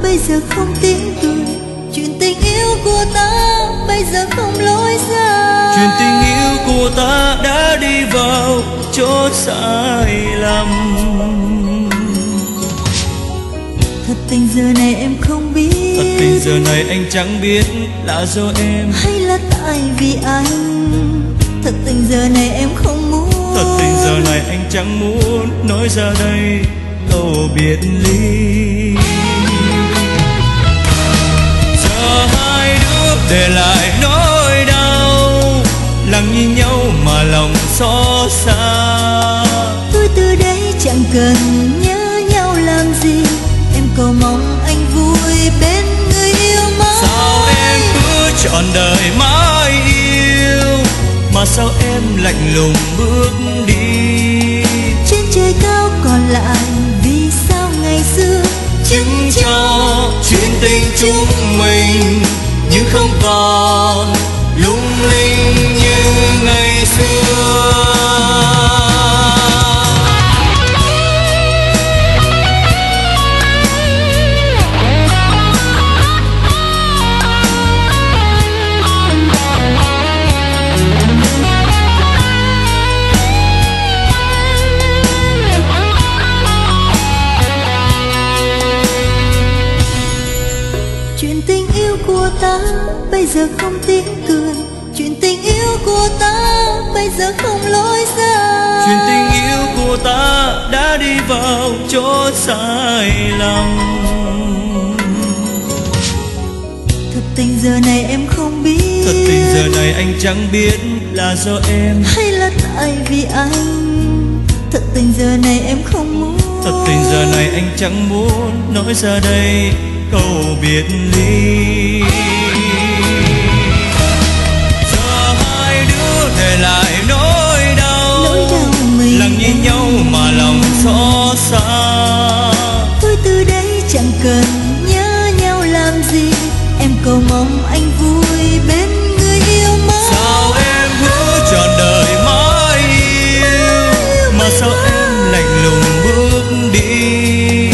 bây giờ không tiếng cười. Chuyện tình yêu của ta bây giờ không lối ra. Chuyện tình yêu của ta đã đi vào chỗ sai lầm. Thật tình giờ này em không biết, thật tình giờ này anh chẳng biết là do em hay là tại vì anh. Thật tình giờ này em không muốn, thật tình giờ này anh chẳng muốn nói ra đây câu biệt ly. Giờ hai đứa để lại nỗi đau, lặng nhìn nhau mà lòng xót xa. Tôi từ đây chẳng cần nhớ nhau làm gì, em cầu mong anh vui bên người yêu mãi. Sao em cứ trọn đời mãi yêu, mà sao em lạnh lùng bước đi. Trên trời cao còn lại vì sao ngày xưa Chứng cho chuyện tình chúng mình, nhưng không còn lung linh như ngày xưa. Chuyện tình yêu của ta bây giờ không tiếng cười. Chuyện tình yêu của ta bây giờ không lối ra. Chuyện tình yêu của ta đã đi vào chỗ sai lầm. Thật tình giờ này em không biết, thật tình giờ này anh chẳng biết là do em hay là tại vì anh. Thật tình giờ này em không muốn, thật tình giờ này anh chẳng muốn nói ra đây câu biệt ly. Giờ hai đứa để lại nỗi đau mình lặng nhìn nhau mà lòng xót xa. Tôi từ đây chẳng cần nhớ nhau làm gì, em cầu mong anh vui bên người yêu mãi. Sao em hứa trọn đời mãi yêu, mà sao em lạnh lùng bước đi.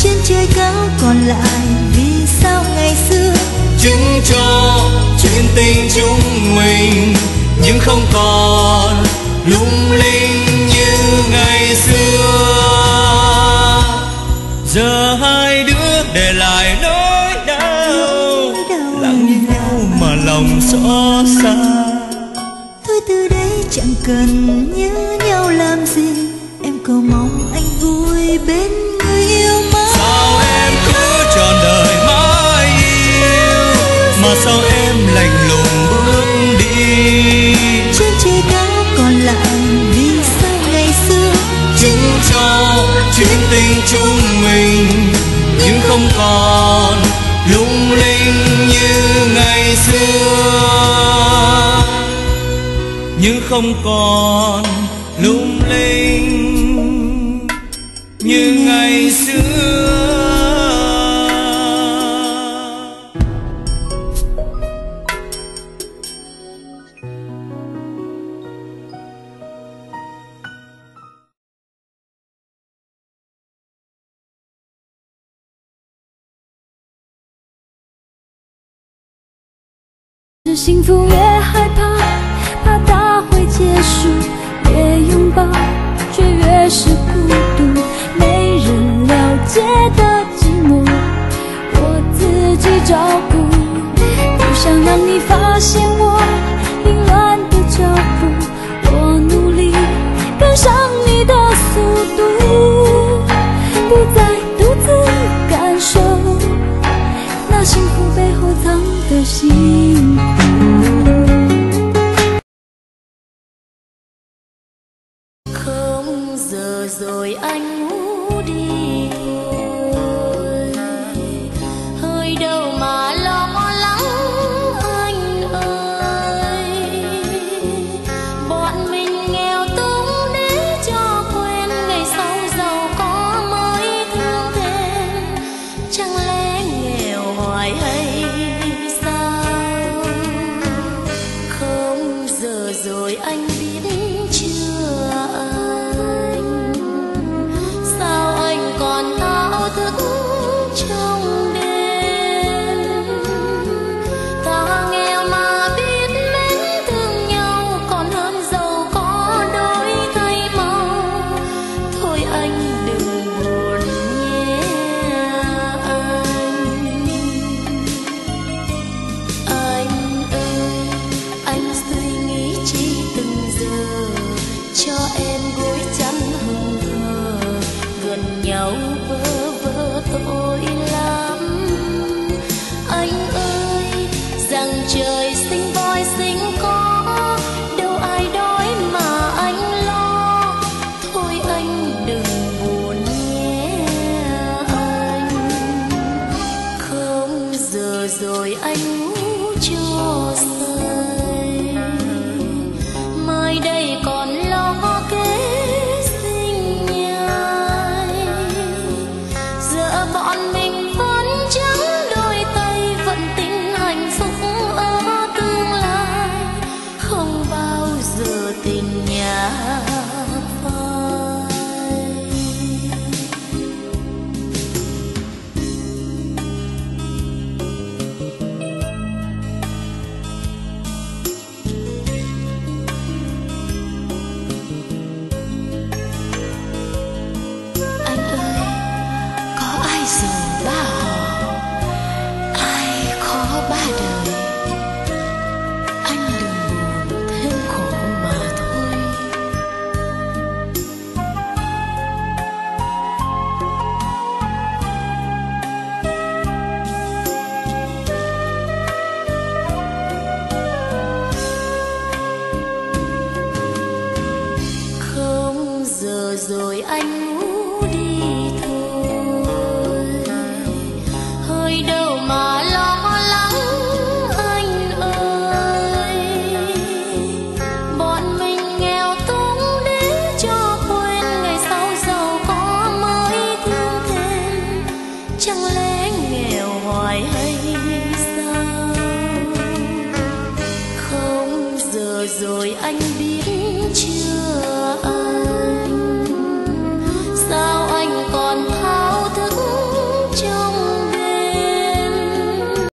Trên trời cao còn lại vì sao ngày xưa Chứng cho chuyện tình chúng mình, nhưng không còn lung linh như ngày xưa. Giờ hai đứa để lại nỗi đau, lặng nhìn nhau mà lòng xót xa. Thôi từ đây chẳng cần nhớ nhau làm gì, em cầu mong anh vui bên người yêu mãi. Sao em cứ trọn đời mãi yêu, mà sao em lạnh lùng bước đi. Trên trời cao còn lại vì sao ngày xưa Chứng cho chuyện tình chúng mình, nhưng không còn lung linh như ngày xưa. Nhưng không còn lung linh như ngày xưa.是幸福越害怕，怕它会结束；越拥抱，却越是孤独。没人了解的寂寞，我自己照顾。不想让你发现我凌乱的脚步，我努力跟上你的速度，不再独自感受那幸福背后藏的辛苦。Không giờ rồi anh ngủ đi thôi, hơi đâu mà lo lắng anh ơi. Bọn mình nghèo túng để cho quên, ngày sau giàu có mới thương thêm. Chẳng lẽ nghèo hoài hay sao? Không giờ rồi anh biết chưa anh, sao anh còn thao thức trong đêm? rồi anh ngủ cho say. Mai đây còn lo kế sinh nhai, giờ bọn mình vẫn trắng đôi tay, vẫn tin hạnh phúc ở tương lai, không bao giờ tình nhạt phai. Anh ơi, có ai giàu ba họ, ai khó ba đời, anh đừng buồn thêm khổ mà thôi. Không giờ rồi anh ngủ đi thôi, hơi đâu mà lo lắng anh ơi. Bọn mình nghèo túng để cho quên, ngày sau giàu có mới thương thêm, chẳng lẽ nghèo hoài hay sao? Không giờ rồi anh biết